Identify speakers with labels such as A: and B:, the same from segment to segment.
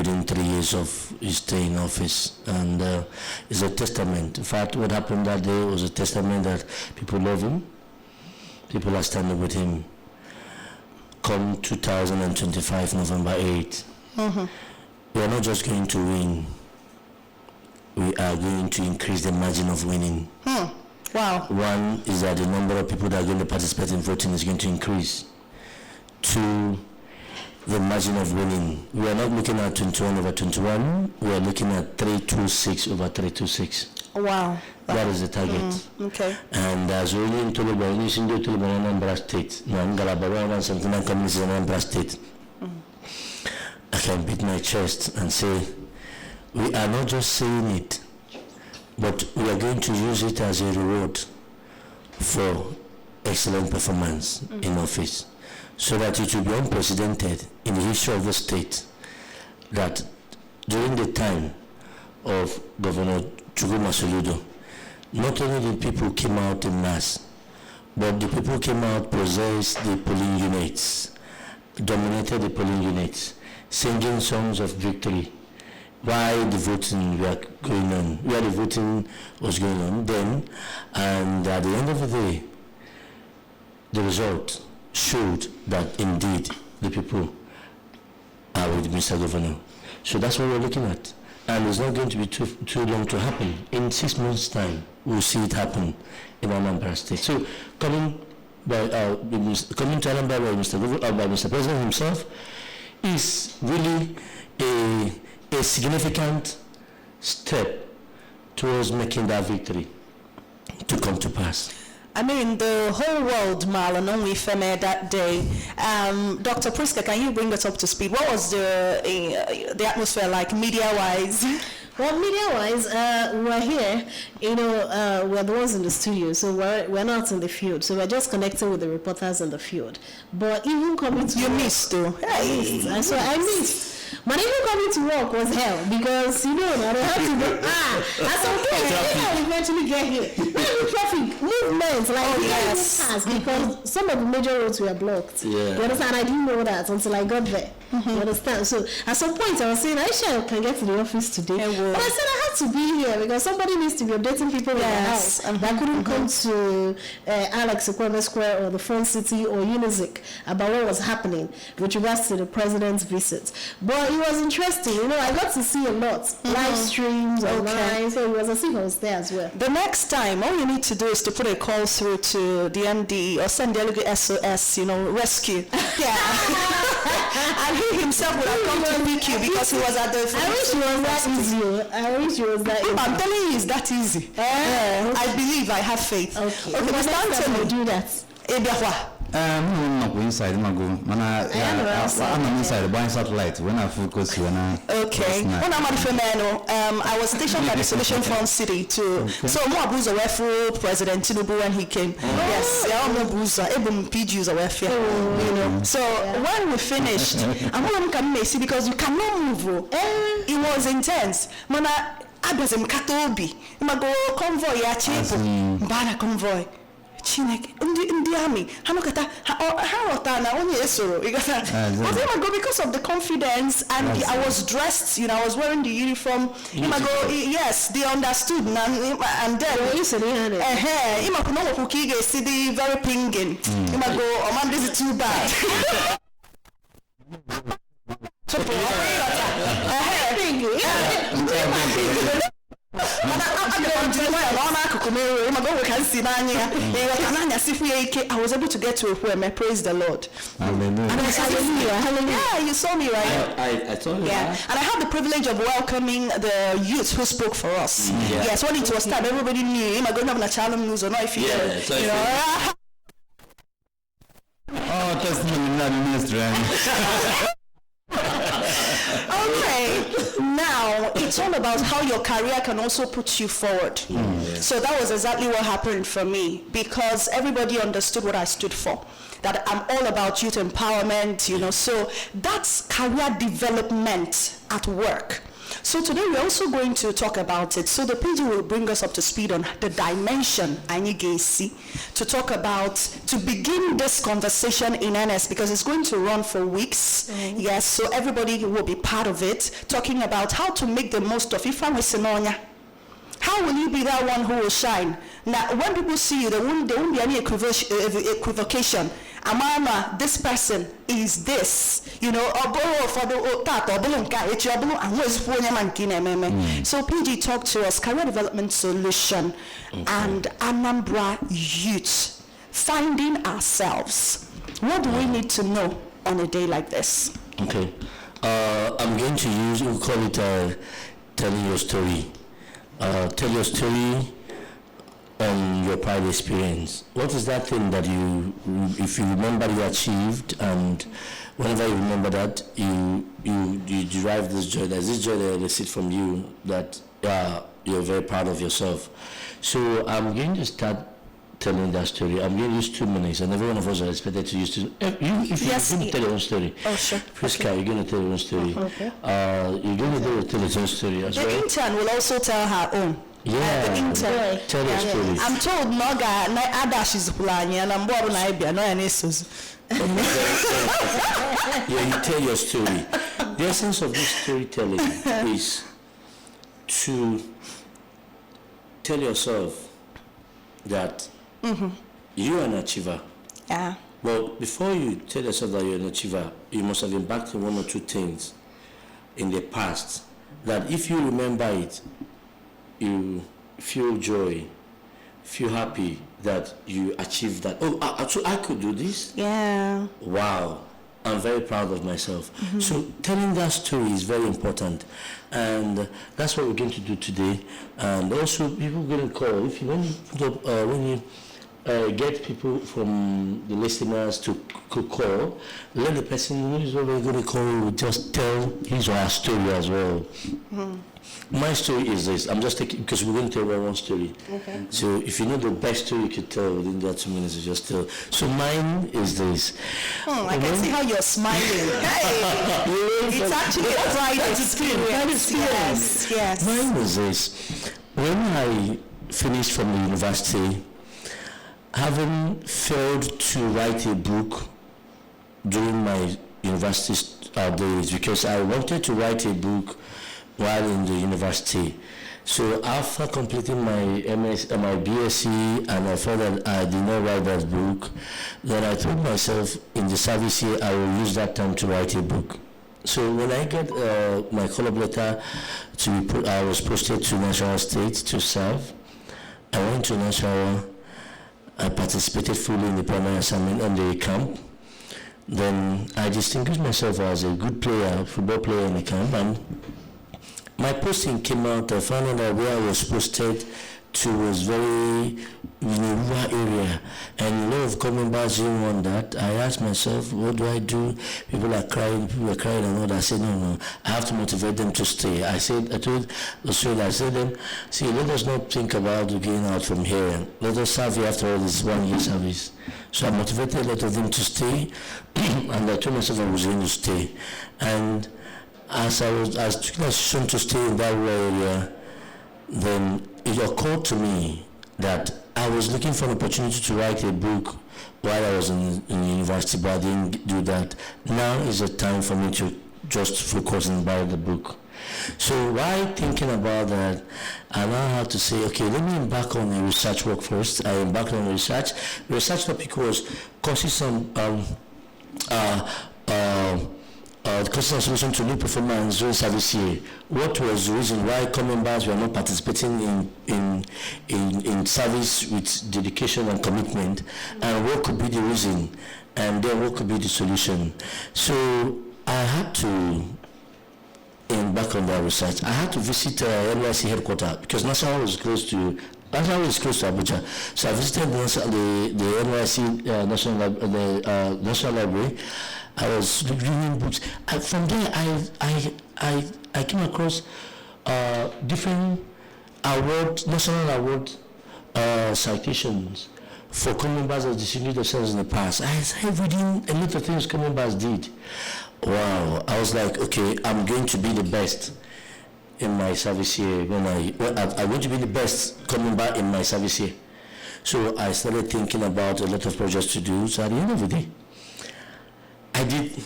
A: within 3 years of his stay in office, and it's a testament. In fact, what happened that day was a testament that people love him, people are standing with him. Come 2025, November 8th, we are not just going to win, we are going to increase the margin of winning.
B: Wow.
A: One is that the number of people that are going to participate in voting is going to increase. Two, the margin of winning. We are not looking at 21 over 21, we are looking at 326 over 326.
B: Wow.
A: That is the target.
B: Okay.
A: And as we in Anambra State, Anambra State, I can beat my chest and say, we are not just saying it, but we are going to use it as a reward for excellent performance in office, so that it will be unprecedented in the history of the state that during the time of Governor Chuguma Soludo, not only the people came out in mass, but the people came out, possessed the polling units, dominated the polling units, singing songs of victory while the voting was going on then. And at the end of the day, the result showed that indeed the people are with Mr. Governor. So that's what we're looking at. And it's not going to be too long to happen. In 6 months' time, we'll see it happen in Anambra State. So coming to Anambra by Mr. President himself is really a significant step towards making that victory to come to pass.
B: I mean, the whole world, Marlon, only Feme that day. Dr. Priska, can you bring us up to speed? What was the atmosphere like, media-wise?
C: Well, media-wise, we're here, we're the ones in the studio, so we're not in the field, so we're just connecting with the reporters in the field. But even coming to
B: you missed, though.
C: I missed. But even coming to work was hell, because, I don't have to go, at some point, I eventually get here. Traffic movements, pass, because some of the major roads were blocked.
A: Yeah.
C: You understand? I didn't know that until I got there. You understand? So at some point I was saying, I can get to the office today. But I said I had to be here because somebody needs to be updating people in the house. I couldn't come to Alex Okweme Square or the Front City or Unizik about what was happening with regards to the president's visit. But it was interesting. I got to see a lot. Live streams online. So it was as if I was there as well.
B: The next time, all you need to do is to put a call through to the MD or send delegate SOS, rescue. And he himself would have come to pick you because he was at the...
C: I wish it was that easy.
B: I'm telling you, it's that easy. I believe, I have faith.
C: Okay, next time we do that.
D: I'm not inside. I'm inside buying satellite when I focus when I.
B: Okay. When I'm at Femeno, I was stationed at the Solution Front City too. So more Buza were for President Tinubu when he came. Yes, more Buza, even PGs are were So when we finished, I'm going to come see because you cannot move. It was intense. Mana abazem katobi. Imago convoy ya chipo. Mbana convoy. Chineke ndị army hanokata ha rotana onye esoro because of the confidence and I was dressed, I was wearing the uniform. Yes, they understood and then see the very pinging. Oh man, this is too bad. I was able to get to a poem. Praise the Lord.
D: Hallelujah.
B: Yeah, you saw me, right?
A: I told you.
B: Yeah, and I had the privilege of welcoming the youth who spoke for us. Yes, when it was time, everybody knew. Am I going to have a channel news or not? If you
D: Oh, testimony in that ministry.
B: Okay, now it's all about how your career can also put you forward. So that was exactly what happened for me, because everybody understood what I stood for, that I'm all about youth empowerment, so that's career development at work. So today we're also going to talk about it. So the PG will bring us up to speed on the dimension to talk about, to begin this conversation in earnest, because it's going to run for weeks. Yes, so everybody will be part of it, talking about how to make the most of it. How will you be that one who will shine? Now, when people see you, there won't be any equivocation. Amama, this person is this. You know, so PG talked to us, career development solution, and Anambra youth, finding ourselves. What do we need to know on a day like this?
A: Okay. I'm going to use, we'll call it telling your story. Tell your story on your prior experience. What is that thing that you, if you remember, you achieved, and whenever you remember that, you derive this joy. There's this joy that elicits from you that you're very proud of yourself. So I'm going to start telling that story. I'm going to use 2 minutes, and every one of us are expected to use 2. If you're going to tell your own story.
B: Oh, sure.
A: Priska, okay. You're going to tell your own story.
B: Okay.
A: You're going to tell your own story as well.
B: The intern will also tell her own.
A: Yeah,
B: the intern.
A: Tell your story.
B: I'm told Noga Adash is planning, and I'm born Ibia, no any
A: Yeah, you tell your story. The essence of this storytelling is to tell yourself that you are an achiever.
B: Yeah.
A: Well, before you tell yourself that you're an achiever, you must have embarked on 1 or 2 things in the past that if you remember it, you feel joy, feel happy that you achieved that. Oh, so I could do this?
B: Yeah.
A: Wow. I'm very proud of myself. So telling that story is very important, and that's what we're going to do today. And also, people are going to call. If you when you get people from the listeners to call, let the person who is already going to call just tell his or her story as well. My story is this. I'm just taking, because we're going to tell one story.
B: Okay.
A: So if you know the best story you could tell within that 2 minutes, you just tell. So mine is this.
B: I can see how you're smiling. Hey, it's actually a pride experience. Yes.
A: Mine is this. When I finished from the university, having failed to write a book during my university days, because I wanted to write a book while in the university. So after completing my my BSc, and I felt that I did not write that book, then I told myself in the service year I will use that time to write a book. So when I get my call-up letter to be put, I was posted to National State to serve. I went to National. I participated fully in the primary assignment on the camp. Then I distinguished myself as a good player, football player in the camp, and my posting came out. I found out that where I was posted to was very in a rural area, and a lot of commoners didn't want that. I asked myself, what do I do? People are crying, and all that. I said, no, I have to motivate them to stay. I told Australia, I said them, see, let us not think about getting out from here. Let us serve you after all this 1 year service. So I motivated a lot of them to stay, and I told myself I was going to stay. And as I took the decision to stay in that rural area, then it occurred to me that I was looking for an opportunity to write a book while I was in university, but I didn't do that. Now is the time for me to just focus and write the book. So while thinking about that, I now had to say, okay, let me embark on a research work first. I embarked on research. The research topic was consistent customer solution to new performance during service year. What was the reason why members were not participating in service with dedication and commitment, and what could be the reason, and then what could be the solution? So I had to embark on that research. I had to visit NYC headquarters because National was close to Abuja. So I visited the NYC National Library. I was reading books. From there, I came across different national award citations for members that distinguished themselves in the past. I started reading a lot of things members did. Wow! I was like, okay, I'm going to be the best. in my service year when I want to be the best coming back in my service year. So I started thinking about a lot of projects to do. So at the end of the day, I did.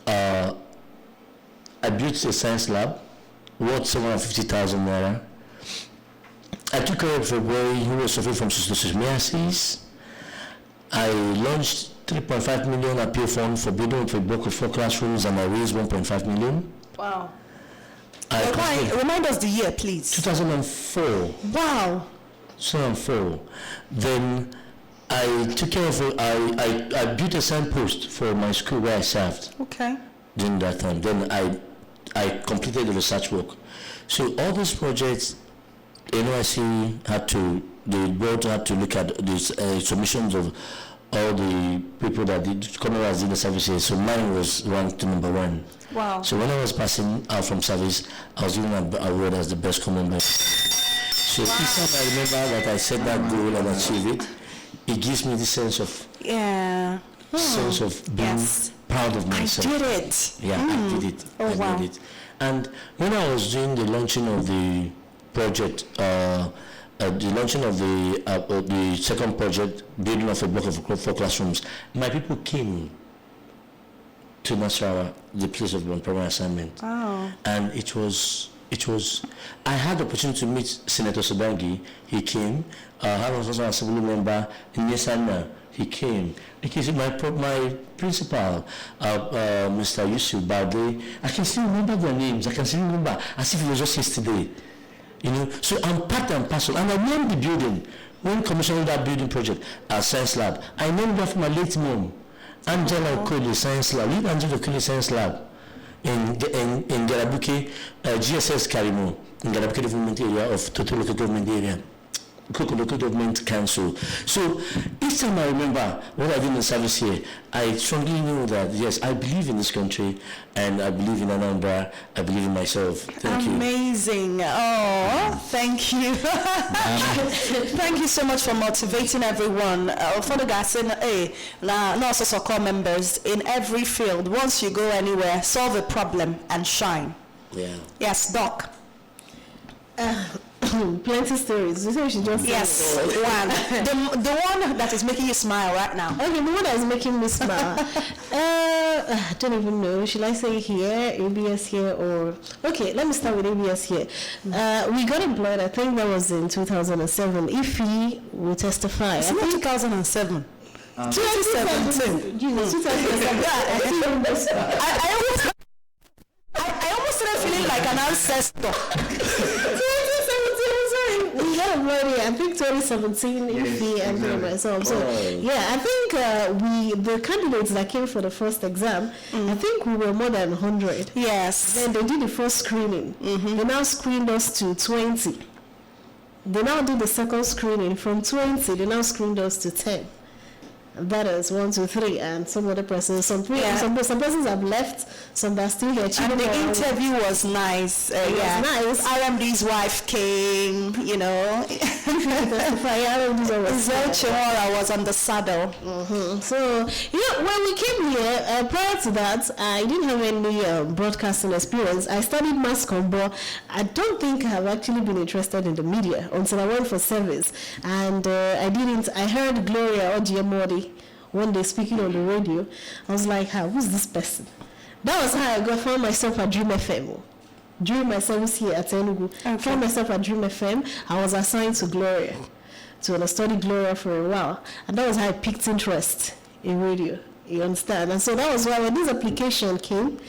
A: I built a science lab worth 750,000 naira. I took care of a boy who was suffering from schizophrenia. I launched 3.5 million appeal fund for building of a block of 4 classrooms, and I raised 1.5 million.
B: Wow. Remind us the year, please.
A: 2004.
B: Wow.
A: 2004. Then I took care of I built a signpost for my school where I served.
B: Okay.
A: During that time. Then I completed the research work. So all these projects, NYC the board had to look at these submissions of all the people that did Commonwealth in the services. So mine was ranked to number 1.
B: Wow.
A: So when I was passing out from service, I was given an award as the best Commonwealth. So each time I remember that I set that goal and achieve it, it gives me the sense of being proud of myself.
B: I did it.
A: Yeah, I did it. I did it. And when I was doing the launching of the project, the launching of the second project, building of a block of 4 classrooms, my people came to Nasarawa, the place of my primary assignment.
B: Oh.
A: And it was, I had the opportunity to meet Senator Sobangi. He came. I was also an assembly member in Nisana. He came. Because my principal, Mr. Yusuf Bade, I can still remember their names. I can still remember as if it was just yesterday. You know, so I'm part and parcel. And I named the building when commissioning that building project at Science Lab. I named that for my late mom, Angela Okoli Science Lab. Lead Angela Okoli Science Lab in Garabuke, GSS Karimo, in Garabuke Development Area of Total Local Government Area. Local Government Council. So each time I remember what I did in the service here, I strongly know that yes, I believe in this country and I believe in Anambra. I believe in myself. Thank you.
B: Amazing. Oh, thank you. Thank you so much for motivating everyone. For the guys in also core members in every field. Once you go anywhere, solve a problem and shine.
A: Yeah.
B: Yes, Doc.
C: Plenty stories. You say we should just
B: one. The one that is making you smile right now.
C: Okay, the one that is making me smile. I don't even know. Should I say here, ABS here, or okay? Let me start with ABS here. We got employed. I think that was in 2007. If he will testify,
B: it's not 2007.
C: 2017. Jesus, 2007.
B: I almost started feeling like an ancestor.
C: We got employed, I think 2017, Ify and myself. So yeah, I think the candidates that came for the first exam, I think we were more than 100.
B: Yes.
C: Then they did the first screening. They now screened us to 20. They now did the second screening from 20. They now screened us to 10. That is 1, 2, 3, and some other persons. Some persons have left. Some are still here.
B: And the interview was nice.
C: It was nice.
B: RMD's wife came. You know, Chimora was on the saddle.
C: So when we came here, prior to that, I didn't have any broadcasting experience. I studied mass comm, but I don't think I've actually been interested in the media until I went for service, and I heard Gloria Ojiemori one day speaking on the radio. I was like, who's this person? That was how I found myself at Dream FM. During my service here at Enugu, I found myself at Dream FM. I was assigned to Gloria, to study Gloria for a while. And that was how I picked interest in radio. You understand? And so that was why when this application came,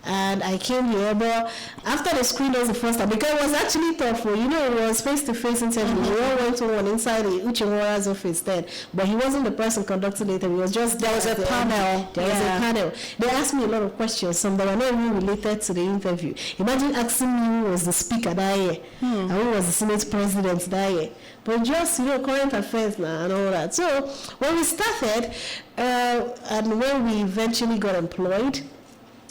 C: and I came here, but after the screen was the first time, because it was actually tough. It was face-to-face interview. We all went to one inside Uchimura's office then, but he wasn't the person conducting the interview. It was just
B: there was a panel.
C: There was a panel. They asked me a lot of questions, some that were not even related to the interview. Imagine asking me who was the speaker that year, and who was the Senate president that year. But just, current affairs now and all that. So when we started, and when we eventually got employed,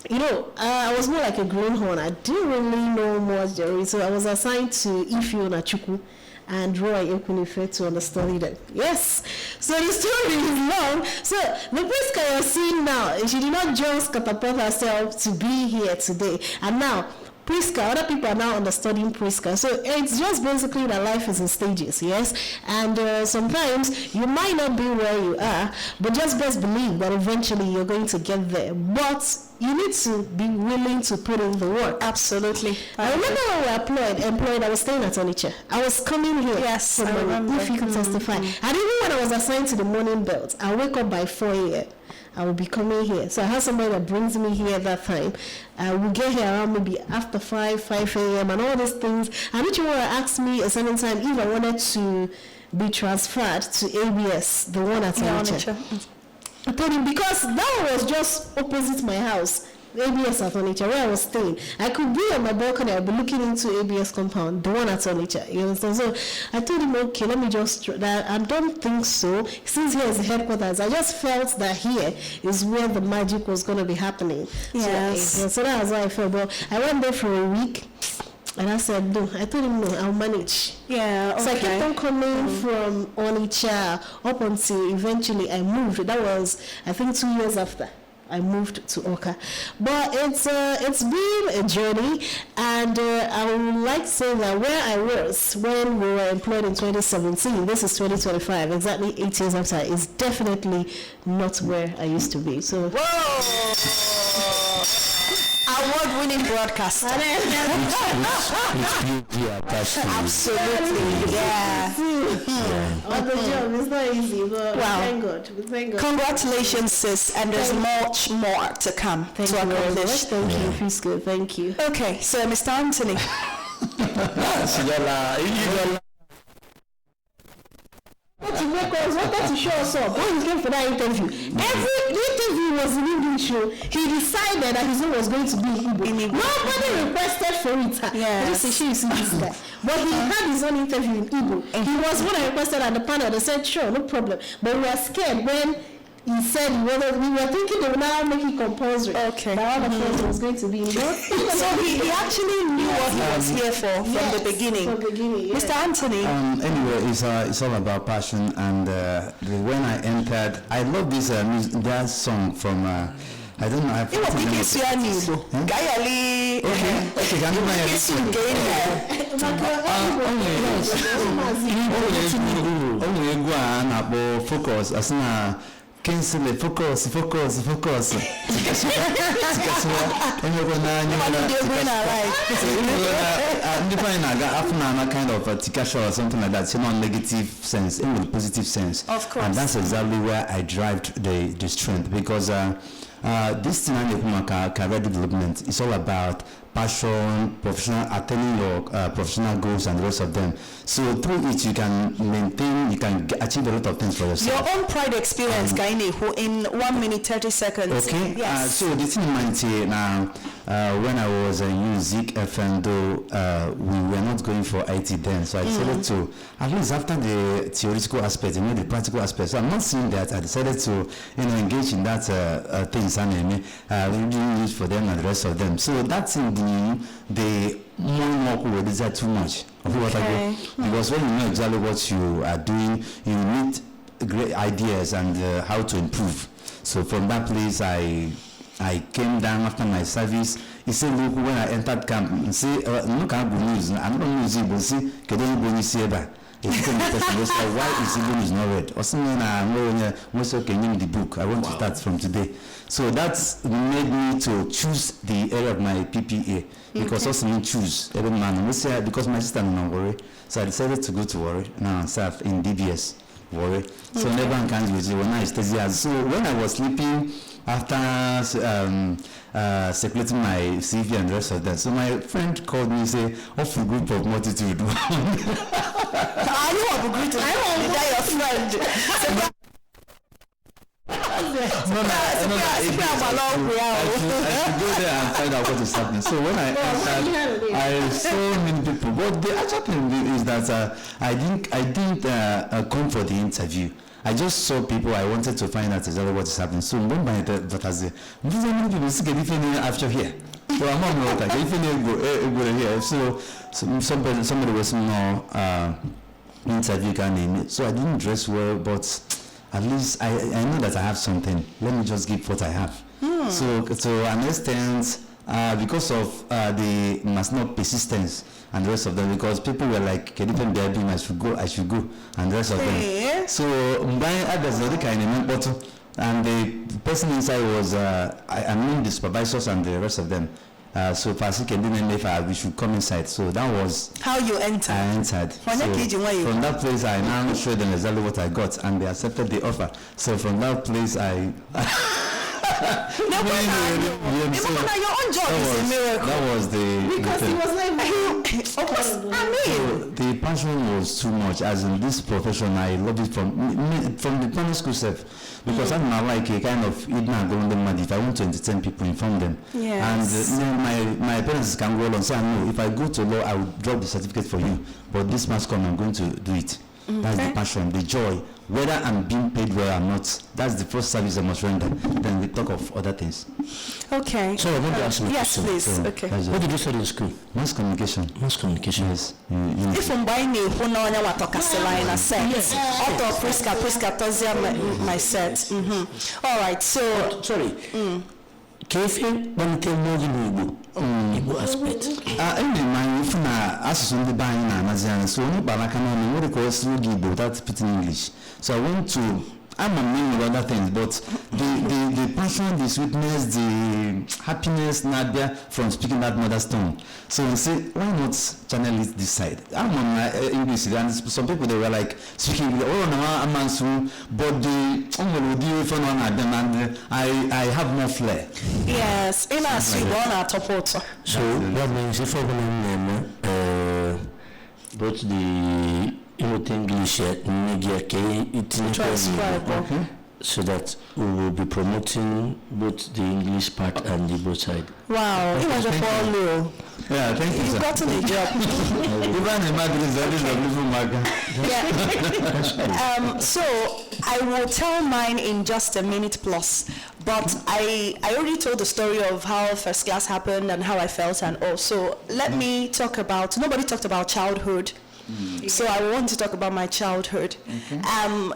C: I was more like a greenhorn. I didn't really know much, Jerry. So I was assigned to Ify Onachuku and Roy Ekunife to understudy them. Yes. So the story is long. So the Priska you're seeing now, she did not just catapult herself to be here today. And now, Priska, other people are now understudying Priska. So it's just basically that life is in stages, yes? And sometimes you might not be where you are, but just best believe that eventually you're going to get there. But you need to be willing to put in the work.
B: Absolutely.
C: I remember when we were employed, I was staying at Onitsha. I was coming here.
B: Yes,
C: for
B: I
C: money,
B: remember.
C: if you can testify. And even when I was assigned to the morning belt, I wake up by 4 a.m. I will be coming here. So I have somebody that brings me here at that time. We get here around maybe after 5 a.m. and all these things. And each one asked me a certain time if I wanted to be transferred to ABS, the one at Onitsha. I told him because that one was just opposite my house. ABS at Onitsha, where I was staying. I could be on my balcony, I'll be looking into ABS compound, the one at Onitsha. You understand? So I told him, okay, let me just that. I don't think so. Since here is the headquarters, I just felt that here is where the magic was going to be happening.
B: Yes.
C: So that was how I felt. But I went there for a week. And I said, no. I told him, no, I'll manage.
B: Yeah, okay.
C: So I kept on coming from Onitsha up until eventually I moved. That was, I think, 2 years after I moved to Oka. But it's been a journey, and I would like to say that where I was when we were employed in 2017, this is 2025, exactly 8 years after, is definitely not where I used to be. So.
B: Whoa! Award-winning broadcaster. Absolutely, yeah.
C: On the job, it's not easy, but thank God. Thank God.
B: Congratulations, sis, and there's much more to come to accomplish.
C: Thank you, Prisco. Thank you.
B: Okay, so Mr. Anthony.
C: Wanted to show us up when he came for that interview. Every interview was in English. He decided that his own was going to be in Igbo. Nobody requested for it.
B: Yes.
C: I just say, you see this guy. But he had his own interview in Igbo. He was one I requested at the panel. They said, sure, no problem. But we were scared when he said we were thinking they would now make it compulsory.
B: Okay.
C: That all the friends was going to be in Igbo.
B: So he actually knew what he was here for from the beginning.
C: From the beginning, yes.
B: Mr. Anthony.
D: Anyway, it's all about passion, and when I entered, I love this that song from I don't know.
B: It was big issue on Igbo. Gayali.
D: Okay, can you buy
B: Issue
D: it? Focus. Asina. Cancel it. Focus. Kind of tika show or something like that. It's not negative sense, in the positive sense.
B: Of course.
D: And that's exactly where I derived the strength, because this thing career development is all about passion, professional, attaining your professional goals and the rest of them. So through it, you can maintain, you can achieve a lot of things for yourself.
B: Your own pride experience, Gaine, who in 1 minute 30 seconds.
D: Okay.
B: Yes.
D: So the thing in now, when I was in Zik FM, though we were not going for IT then, so I decided to, at least after the theoretical aspect, the practical aspect. So I'm not saying that I decided to, engage in that things and really use for them and the rest of them. So that's in the more who desire too much of what I do, because when you know exactly what you are doing, you need great ideas and how to improve. So from that place, I came down after my service. He said, look, when I entered camp, say, look at good news. I'm not losing, but see, can you see that? If you can test why is Igbo is not read? Or something in the book. I want to start from today. So that's made me to choose the area of my PPA, because also mean choose every man. Because my sister is not worry, so I decided to go to Warri. Now serve in DBS Warri. So never can use it when I stay here. So when I was sleeping after circulating my CV and the rest of that, so my friend called me and said, "Off a group of multitude."
B: I know of a group of your friend.
D: No, I should go there and find out what is happening. So when I entered, I saw many people. But the actual thing is that I didn't come for the interview. I just saw people. I wanted to find out exactly what is happening. So when my daughter said, "These are many people get anything after here." So I'm not like if here. So somebody was more interview can. So I didn't dress well, but at least I know that I have something. Let me just give what I have. So to an extent, because of the must not persistence and the rest of them, because people were like, can even be I should go, and the rest of them. So buying others kind of bottle, and the person inside was I mean the supervisors and the rest of them. So Pastor can we should come inside. So that was
B: how you entered.
D: I entered. So from that place, I now showed them exactly what I got, and they accepted the offer. So from that place, I.
B: Your own job is a miracle.
D: That was
C: because he was like,
B: of course, I mean,
D: so the passion was too much. As in this profession, I love it from the primary school self, because I'm not like a kind of mad if I want to entertain people, inform them.
B: Yes.
D: And my parents can go and say, no, if I go to law, I will drop the certificate for you, but this must come, I'm going to do it. That's the passion, the joy. Whether I'm being paid well or not, that's the first service I must render. Then we talk of other things.
B: Okay.
A: So I want to ask you a
B: yes,
A: question.
B: please.
D: So,
B: okay.
A: What did you study in school?
D: Mass communication.
A: Mass communication.
D: Yes.
B: If I'm buying a Hunonya Watokasela in a set, auto Priska Tozia my set. All right, so.
A: Sorry. Kefe wanted more than Igbo aspect.
D: Anyway, my as on the buying and so no Barakana, what they call Igbo, that's speaking English. So I went to, I'm a man with other things, but the passion, the sweetness, the happiness, Nadia, from speaking that mother's tongue. So we say, why not channel it this side? I'm on my English, and some people they were like speaking, oh no, I'm answering, but the and I have more flair.
B: Yes, in a Sweden top water.
A: So that means if I both the English media so that we will be promoting both the English part and the both side.
B: Wow, it was a follow.
D: Yeah, thank you.
B: You've gotten a job. So I will tell mine in just a minute plus, but I already told the story of how first class happened and how I felt, and also let me talk about, nobody talked about childhood. So I want to talk about my childhood.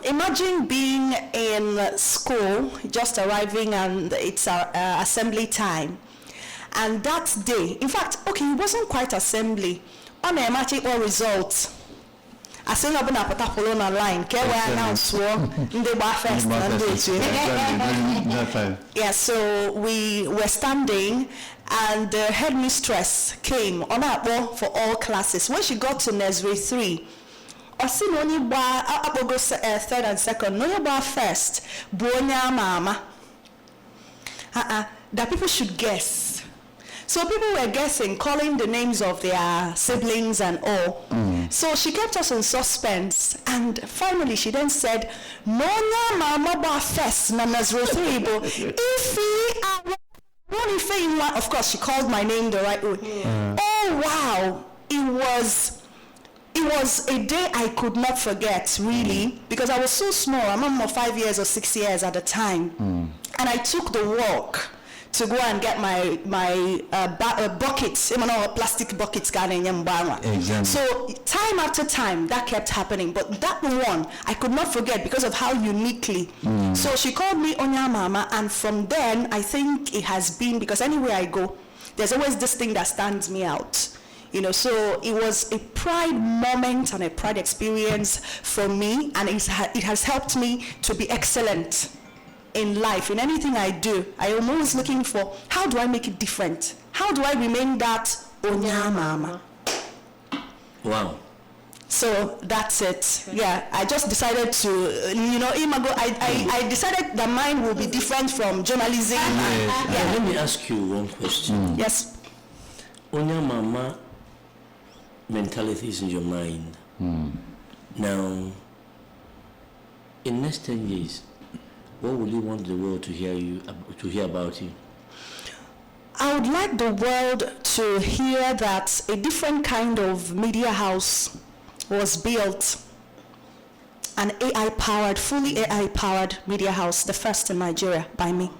B: Imagine being in school, just arriving, and it's assembly time. And that day, in fact, okay, it wasn't quite assembly. On a match or results. I said, I'm going to put up on a line. Can we announce in the bar first? Yeah, so we were standing, and the headmistress came on our ball for all classes. When she got to nursery 3, I see no ni bar third and second, no bar first. Bonya mama. That people should guess. So people were guessing, calling the names of their siblings and all. So she kept us in suspense, and finally she then said, "Nonya mama bar first, na nursery 3, but if of course she called my name the right way. Oh wow, it was a day I could not forget, really, because I was so small. I'm only 5 years or 6 years at the time, and I took the walk to go and get my buckets, plastic buckets. So time after time, that kept happening. But that one, I could not forget because of how uniquely. So she called me Onya Mama, and from then, I think it has been, because anywhere I go, there's always this thing that stands me out. So it was a pride moment and a pride experience for me, and it has helped me to be excellent in life. In anything I do, I am always looking for, how do I make it different? How do I remain that Onya Mama?
A: Wow.
B: So that's it. Yeah, I just decided to, I decided that mine will be different from journalism.
A: Let me ask you one question.
B: Yes.
A: Onya Mama mentality is in your mind. Now, in next 10 years, what would you want the world to hear about you?
B: I would like the world to hear that a different kind of media house was built, an fully AI-powered media house, the first in Nigeria, by me.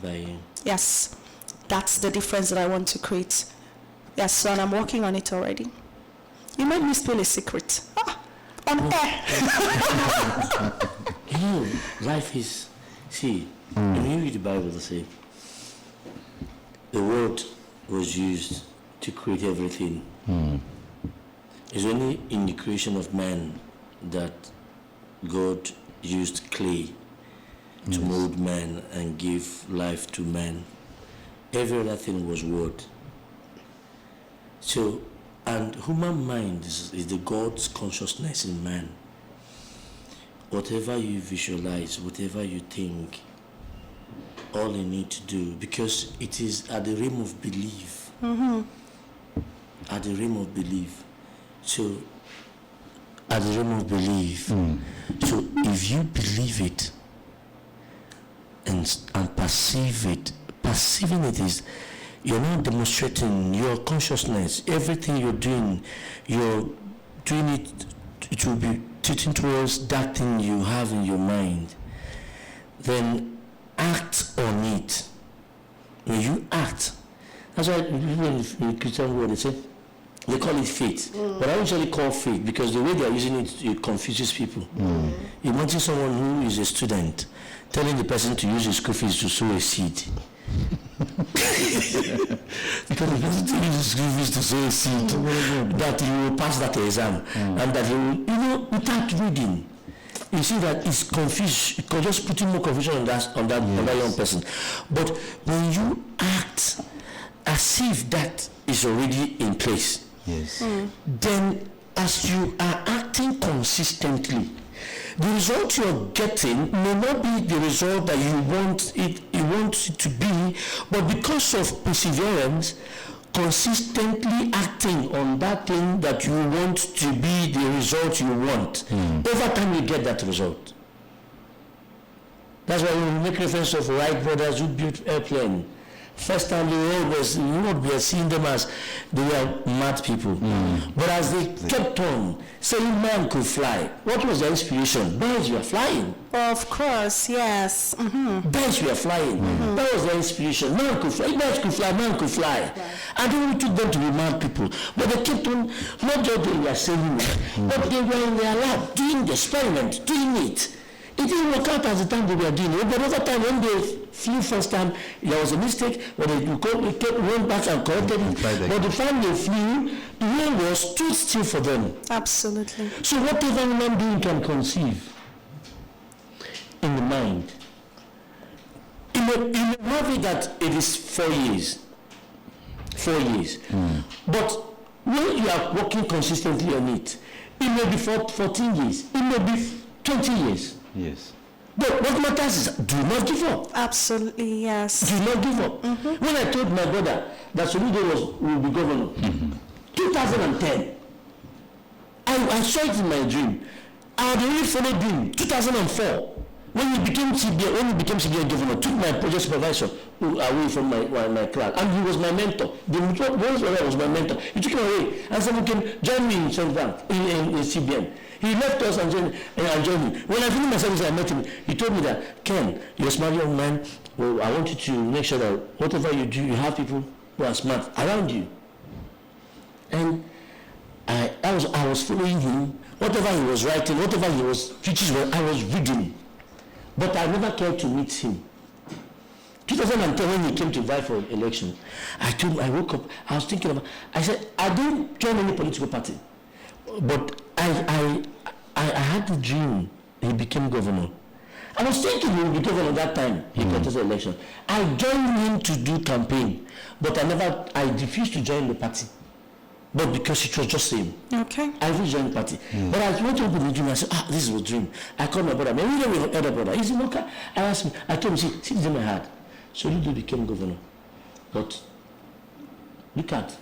A: By you?
B: Yes, that's the difference that I want to create. Yes, so and I'm working on it already. You made me spill a secret. On air.
A: Life is, when you read the Bible, they say, the word was used to create everything. It's only in the creation of man that God used clay to mold man and give life to man. Every other thing was word. So, and human mind is the God's consciousness in man. Whatever you visualize, whatever you think, all you need to do, because it is at the realm of belief. At the realm of belief. So, at the realm of belief. So, if you believe it and perceive it, perceiving it is, you're not demonstrating your consciousness. Everything you're doing it to be teaching towards that thing you have in your mind. Then act on it. When you act, that's why in the Christian world they call it faith. But I usually call faith because the way they are using it, it confuses people. Imagine someone who is a student telling the person to use his school fees to sow a seed. Because the person to use his school fees to sow a seed, that he will pass that exam, and that he will, without reading. You see that it's confused, because just putting more confusion on that young person. But when you act as if that is already in place, then as you are acting consistently, the result you're getting may not be the result that you want it to be, but because of perseverance, consistently acting on that thing that you want to be the result you want, over time you get that result. That's why we make reference of Wright brothers who built airplane. First time we were seeing them as they were mad people. But as they kept on saying man could fly, what was the inspiration? Birds were flying.
B: Of course, yes.
A: Birds were flying. That was the inspiration. Man could fly. Birds could fly. Man could fly. And then we took them to be mad people. But they kept on, not just they were saying it, but they were in their lab doing the experiment, doing it. It didn't work out as the time they were doing it, but over time when they flew first time, there was a mistake, but they went back and corrected it. But the time they flew, the wind was stood still for them.
B: Absolutely.
A: So whatever human being can conceive in the mind, you may have it that it is 4 years. 4 years. But when you are working consistently on it, it may be 14 years, it may be 20 years.
D: Yes.
A: But what matters is do not give up.
B: Absolutely, yes.
A: Do not give up. When I told my brother that Soludo will be governor, 2010, I saw it in my dream. I had already followed him 2004. When he became CBA governor, took my project supervisor away from my class, and he was my mentor. The was my mentor. He took him away and said, "Okay, join me in St. Bank in CBN." He left us and joined me. When I finished my service, I met him. He told me that, "Ken, you're a smart young man. Well, I want you to make sure that whatever you do, you have people who are smart around you." And I was following him. Whatever he was writing, whatever he was preaching, I was reading. But I never cared to meet him. 2010, when he came to vie for election, I woke up, I was thinking I said, I didn't join any political party. But I had the dream he became governor. I was thinking he would be governor that time he contested election. I joined him to do campaign, but I refused to join the party. But because it was just him.
B: Okay.
A: I will join the party. But I went to open the dream. I said, this is a dream. I called my brother. Maybe we have other brother. He's in local. I asked him. I told him, see this in my heart. So you became governor. But look at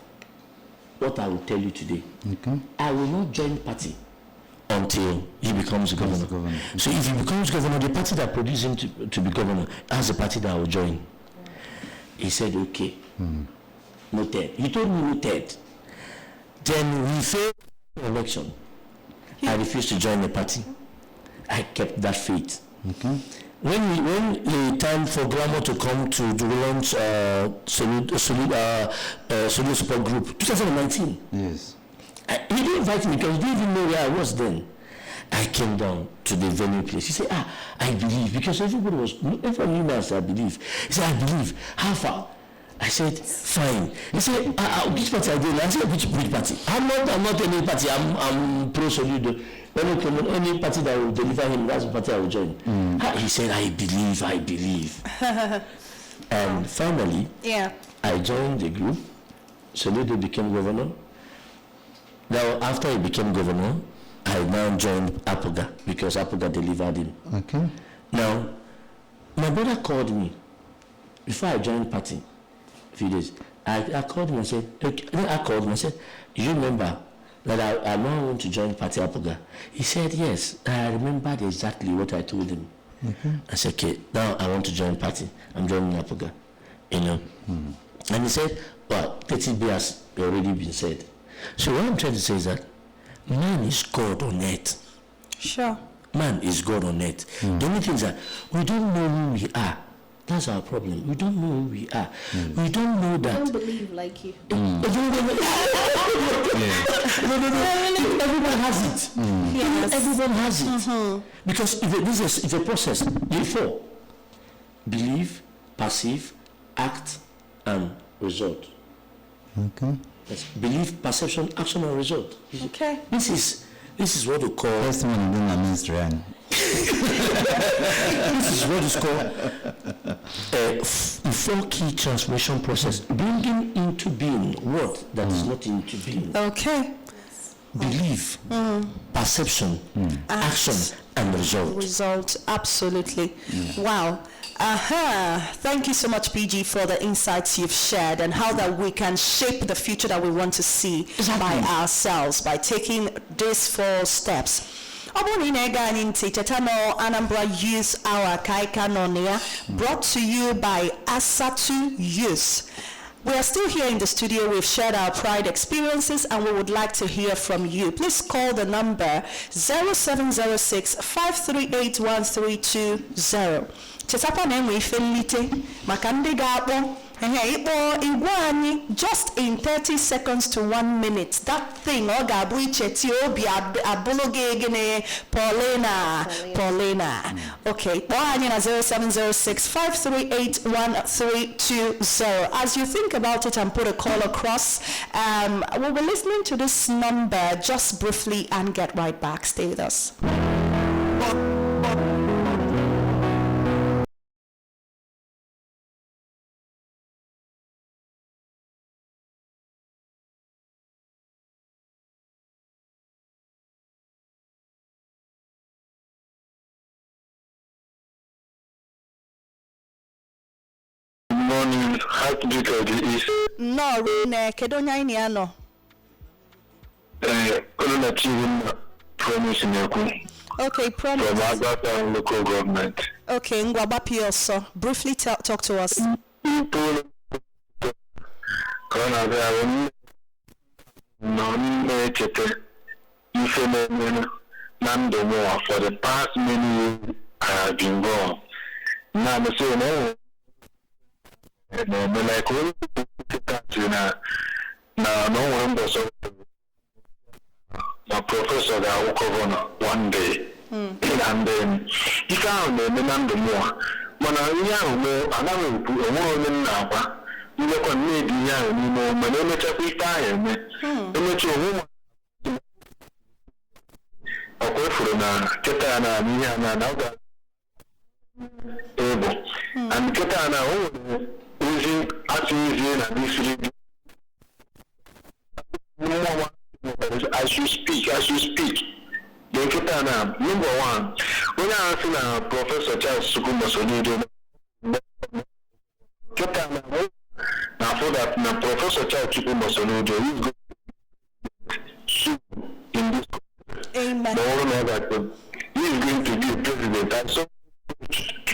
A: what I will tell you today.
D: Okay.
A: I will not join the party until he becomes governor. So if he becomes governor, the party that produced him to be governor, that's the party that I will join. He said, okay. Noted. He told me noted. Then we failed the election. I refused to join the party. I kept that faith.
D: Okay.
A: When the time for Glamour to come to launch Salute Support Group, 2019.
D: Yes.
A: He didn't invite me because he didn't even know where I was then. I came down to the venue place. He said, I believe, because everybody knew me as I believe. He said, I believe. How far? I said, fine. He said, which party are you? I said, which party? I'm not any party. I'm pro-Soludo. Any party that will deliver him, that's the party I will join. He said, I believe. And finally, I joined the group. Soludo became governor. Now, after he became governor, I now joined Apoga because Apoga delivered him.
D: Okay.
A: Now, my brother called me before I joined party. A few days. I called him and said, okay. Then I called him and said, you remember that I now want to join party Apoga? He said, yes. I remembered exactly what I told him. I said, okay, now I want to join party. I'm joining Apoga. You know. And he said, well, 30B has already been said. So what I'm trying to say is that man is God on earth.
B: Sure.
A: Man is God on earth. The only thing is that we don't know who we are. That's our problem. We don't know who we are. We don't know that.
C: I don't believe like you.
A: Everyone has it.
B: Yes.
A: Everyone has it. Because this is a process. Before, believe, perceive, act, and result.
D: Okay.
A: Yes. Belief, perception, action, and result.
B: Okay.
A: This is what we call.
D: Testimony in the ministry.
A: This is what is called the 4 key transformation process, bringing into being what that is not into being.
B: Okay.
A: Belief, perception, action, and
B: Result, absolutely. Wow. Thank you so much, PG, for the insights you've shared and how that we can shape the future that we want to see by ourselves by taking these 4 steps. Anambra Youth Hour Kaika Nonia, brought to you by Asatu Youth. We are still here in the studio. We've shared our pride experiences and we would like to hear from you. Please call the number 0706 538 1320. Chetapa name we felite makande gapo just in 30 seconds to 1 minute. That thing Ogabu Chetiobi Abulogegene Paulina. Okay, 0706 538 1320. As you think about it and put a call across, we'll be listening to this number just briefly and get right back. Stay with us.
E: Heartbeat of the East.
B: No, Kedonya Iniano.
E: Colonel Chivin promise in Yaku.
B: Okay, promise.
E: From Agbata local government.
B: Okay, Ngwabapi also. Briefly talk to us.
E: Colonel, for the past many years I have been gone. Now I'm saying, no. But like when no one was my professor that will governor one day. And then he found the number more. When I know another woman now, you look on me, you know, my name is a big time. And your woman. Okay, for Ketana, now that able. And Ketana, using as you speak, they get number one. When I ask Professor Charles Sukumasonido, now for that, Professor Charles Sukumasonido is in this.
B: Amen.
E: He is going to be a president. And so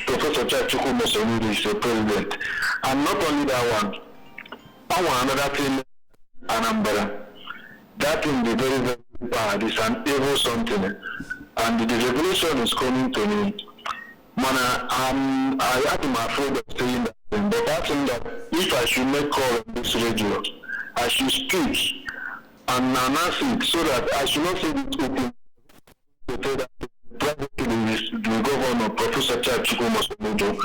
E: Professor Charles Sukumasonido is a president. And not only that one, I want another thing, Anambra. That thing is very, very bad. It's an evil something. And the revelation is coming to me. Man, I am afraid of saying that thing. But I think that if I should make call on this radio, I should speak and announce it so that I should not say it open to tell that the governor, Professor Charles Chukwumasomojo,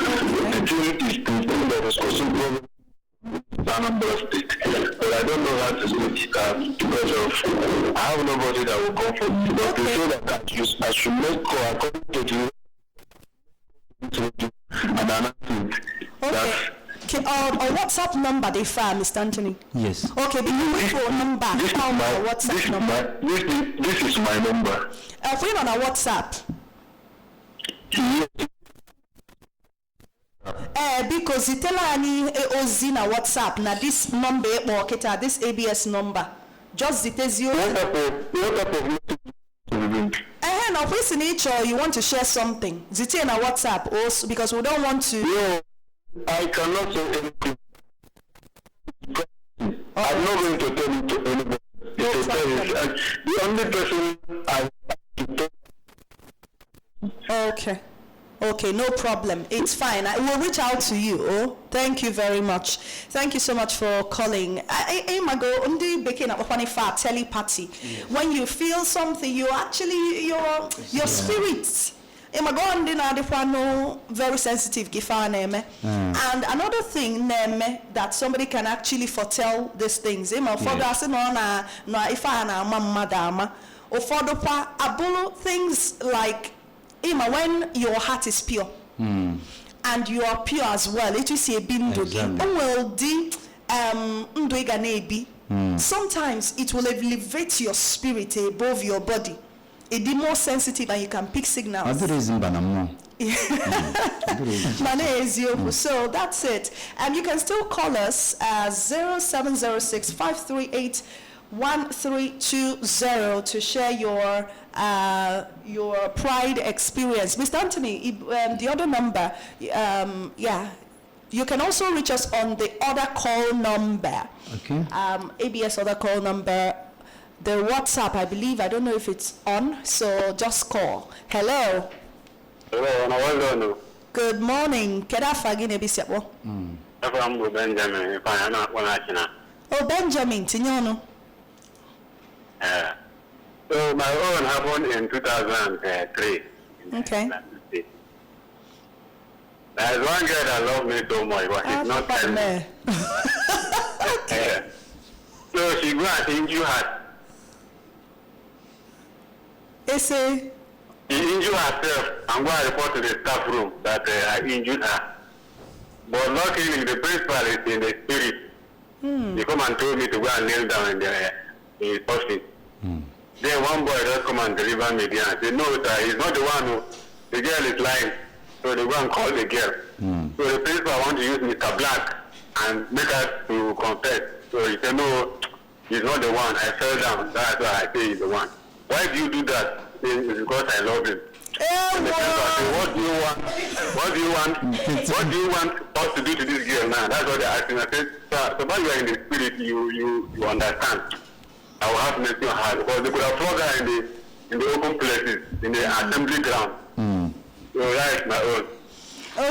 E: the thing is to bring the discussion problem Anambra State, but I don't know how to switch because of I have nobody that will come for me. But they say that I should make call according to and announcement.
B: Okay. On WhatsApp number they found, Mr. Anthony?
D: Yes.
B: Okay, the phone number.
E: This is my number.
B: Put it on our WhatsApp.
E: Yes.
B: Because it tell any ozi na WhatsApp na this number or this ABS number. Just details you.
E: What type of
B: Now please in each or you want to share something. Zite na WhatsApp also because we don't want to.
E: No, I cannot say anything. I'm not going to tell it to anybody. The only person I have to tell.
B: Okay, no problem. It's fine. I will reach out to you. Oh, thank you very much. Thank you so much for calling. Telepathy. When you feel something, you actually your spirit. Very sensitive. And another thing that somebody can actually foretell these things. Things like when your heart is pure and you are pure as well, it will see a sometimes it will elevate your spirit above your body. It be more sensitive and you can pick signals. So that's it. And you can still call us 0706 538 1320 to share your pride experience. Mr. Anthony, the other number, you can also reach us on the other call number.
D: Okay.
B: ABS other call number. The WhatsApp, I believe, I don't know if it's on, so just call. Hello.
E: Hello,
B: good morning.
E: Benjamin.
B: Oh, Benjamin, Tinyono.
E: So my own happened in 2003.
B: Okay.
E: There's one girl that loved me so much, but she's not telling me. So she go and injure her. She injured herself and go and report to the staff room that I injured her. But luckily the principal is in the spirit. He come and told me to go and kneel down in his office. Then one boy just come and deliver me there and say, no sir, he's not the one who, the girl is lying. So they go and call the girl. So the principal want to use Mr. Black and make her to confess. So he said, no, he's not the one. I fell down. That's why I say he's the one. Why do you do that? It's because I love him. And the principal said, what do you want? What do you want us to do to this girl now? That's what they're asking. I said, sir, so while you are in the spirit, you understand. I will have mercy on her because they could have flogged her in the open places, in the assembly ground. So that is my own.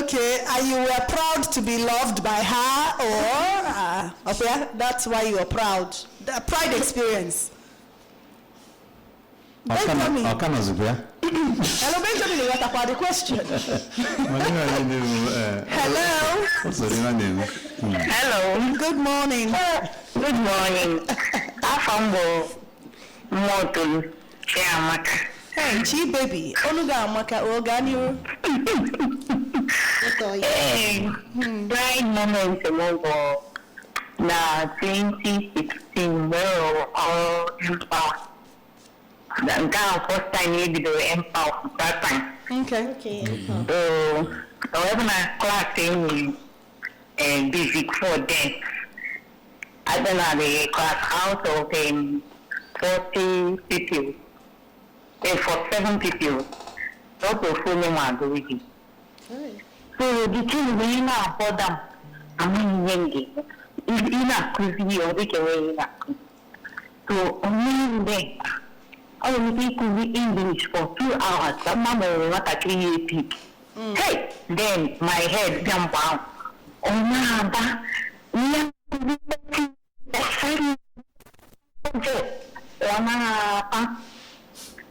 B: Okay, and you were proud to be loved by her, or okay, that's why you are proud. The pride experience. Benjamin.
D: Hello,
B: Benjamin, what about the question? Hello.
F: Hello.
B: Good morning.
F: Good morning. Afambo Motul Chiamaka.
B: Hey, Chi baby. Onuga Maka Organio.
F: Hey, bright moment ago. Na 2016, where all empower. The first time you did the empower that time.
B: Okay.
F: So, however, my class in basic for them. I don't know the class out of 40 people. 47 people. Not to full name are going. So the thing we now for them, I'm in a crazy or they can. So only day, I will be English for 2 hours. Some mama will not actually pick. Hey, then my head jump out. Oh, Mama,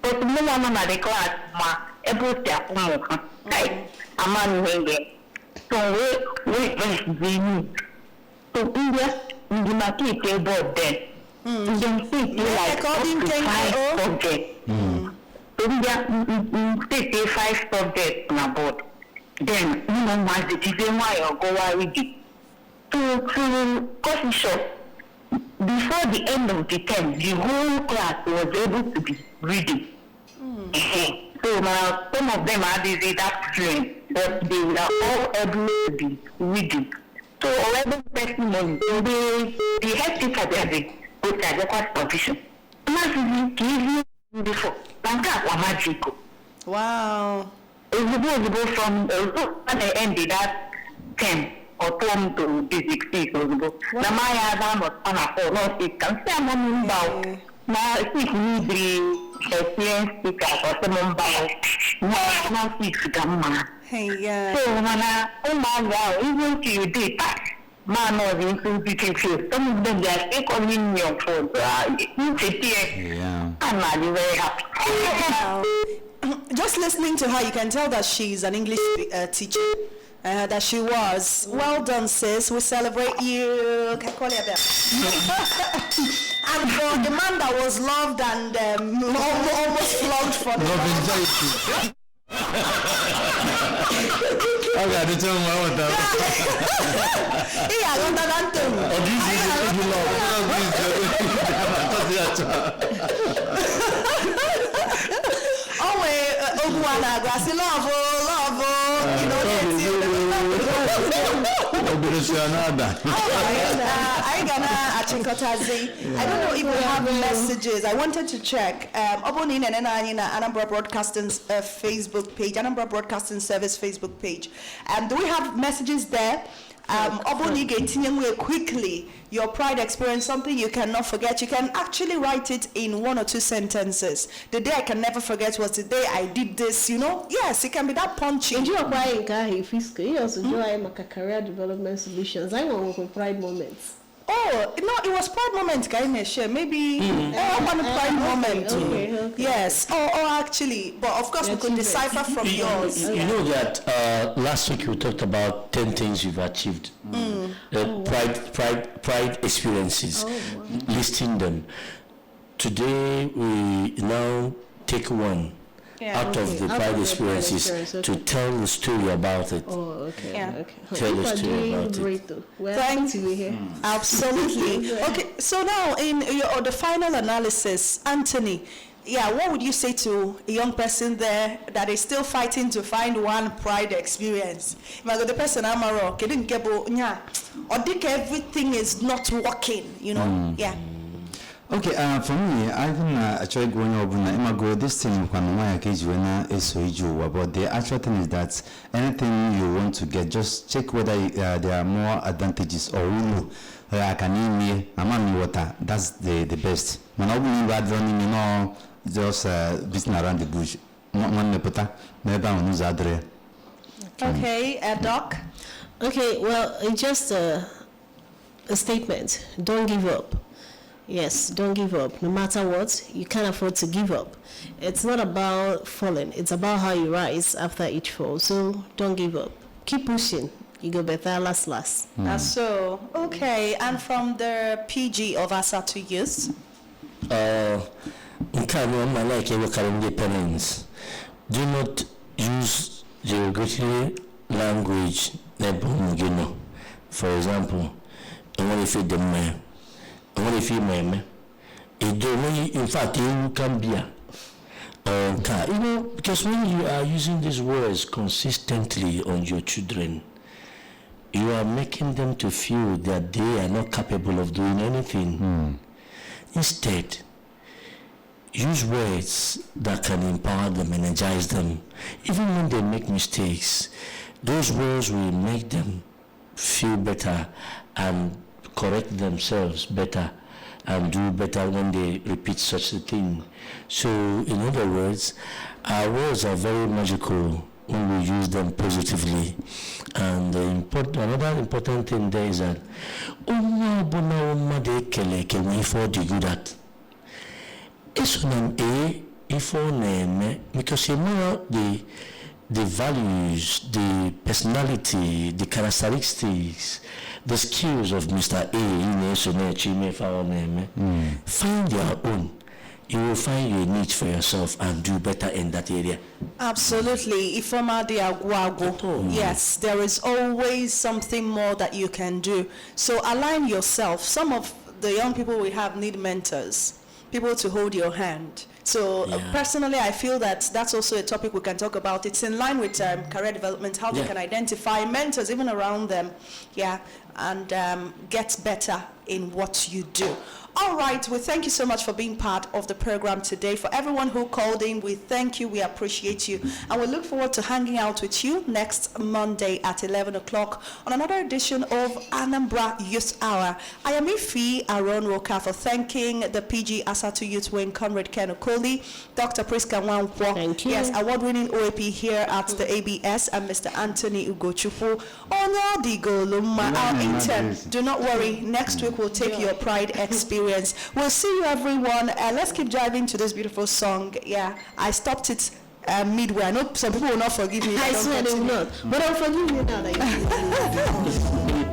F: but no one at the class, ma, every step, hey, a man ringing. So wait, So India, the market table then. You see, like up to 5 subjects. So India, take 5 subjects on board. Then, once the given why or go with it. To coffee shop, before the end of the term, the whole class was able to be reading. So now some of them are busy that fluent, but they were all able to be reading. So already testimony, the head teacher there, they go to the class provision. Before, magical.
B: Wow.
F: It's from the end of that term. Or term to basic six or go. The Maya was on a whole lot. It can say among about now. If we the experience speakers or some about now 6 gamma.
B: Hey, yeah.
F: So, Mana, oh my God, even to you did man or into the some of them they are still coming your phone. Yeah. I'm not very happy.
B: Just listening to her, you can tell that she's an English teacher. That she was. Well done, sis. We celebrate you. Okay, call you back. And for the man that was loved and almost flogged for the love.
D: I got to tell my own that.
B: Yeah, I got that too. Oh, wait, Oguana, grassy love, you know, I don't know if we have messages. I wanted to check. Obonin and Anambra Broadcasting's Facebook page, Anambra Broadcasting Service Facebook page. Do we have messages there? Oboni getting quickly your pride experience, something you cannot forget. You can actually write it in 1 or 2 sentences. The day I can never forget was the day I did this, you know. Yes, it can be that punchy.
C: And you are buying fiscal. You also join my career development solutions. I want with pride moments.
B: Oh, no, it was pride moment, Kainesha. Maybe one pride moment.
C: Okay.
B: Yes. Or actually, but of course we could decipher from yours.
A: You know that last week we talked about 10 things you've achieved. Pride experiences, listing them. Today we now take one out of the pride experiences to tell the story about it.
C: Oh, okay.
B: Yeah.
C: Okay.
A: Tell the story about it.
B: Thank you. Absolutely. Okay, so now in the final analysis, Anthony, what would you say to a young person there that is still fighting to find one pride experience? The person everything is not working, you know? Yeah.
D: Okay, for me, I even actually going over this thing but the actual thing is that anything you want to get, just check whether there are more advantages or I can eat me water. That's the best. When I will bad running, you know, just beating around the bush.
B: Okay, Doc.
C: Okay, well, it's just a statement. Don't give up. Yes, don't give up. No matter what, you can't afford to give up. It's not about falling. It's about how you rise after each fall. So don't give up. Keep pushing. You go better last.
B: That's so. Okay, and from the PG of Asatu Youth?
A: Independence. Do not use derogatory language. For example, I want to feed them. I want to feel me. In fact, you can be you know, because when you are using these words consistently on your children, you are making them to feel that they are not capable of doing anything. Instead, use words that can empower them, energize them. Even when they make mistakes, those words will make them feel better and correct themselves better and do better when they repeat such a thing. So, in other words, our words are very magical when we use them positively. And another important thing there is that because you know the values, the personality, the characteristics the skills of Mr. A, find your own. You will find your niche for yourself and do better in that area.
B: Absolutely. Yes, there is always something more that you can do. So align yourself. Some of the young people we have need mentors, people to hold your hand. So personally, I feel that that's also a topic we can talk about. It's in line with career development, how they can identify mentors even around them, and get better in what you do. All right, we thank you so much for being part of the program today. For everyone who called in, we thank you, we appreciate you, and we look forward to hanging out with you next Monday at 11 o'clock on another edition of Anambra Youth Hour. I am Ifi Aaron Roka for thanking the PG Asatu Youth Wing, Comrade Ken Okoli, Dr. Priska Nwankwo,
C: thank you.
B: Yes, award-winning OAP here at the ABS, and Mr. Anthony Ugochukwu. Ono Digoluma, our intern. Do not worry, next week we'll take your pride experience. We'll see you, everyone. Let's keep driving to this beautiful song. I stopped it midway. I know some people will not forgive me.
C: I swear they will not. But I'll forgive you now that you